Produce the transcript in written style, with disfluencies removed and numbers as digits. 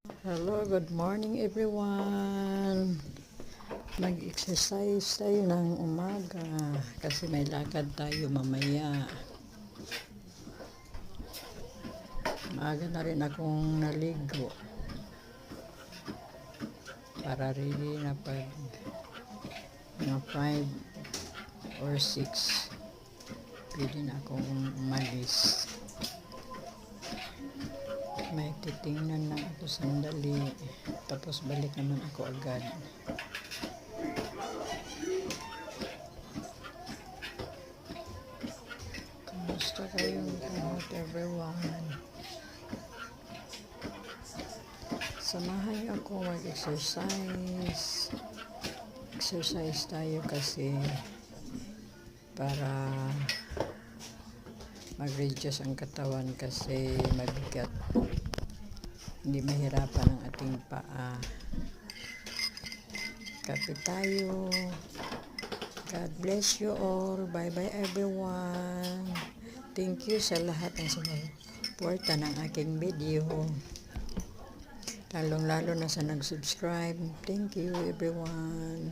Hello, good morning everyone. Mag-exercise tayo ng umaga kasi may lakad tayo mamaya. Maaga na rin akong naligo para ready na pag 5 or 6 pwede na akong umalis. May titingnan na ako sandali tapos balik naman ako agad. Kamusta kayong lahat everyone? Samahan niyo ako mag-exercise. Exercise tayo kasi para mag-reduce ang katawan kasi mabigat. Hindi mahirapan ang ating paa. Kape tayo. God bless you all. Bye-bye everyone. Thank you sa lahat ng sumuporta ng aking video. Lalong-lalo na sa nag-subscribe. Thank you everyone.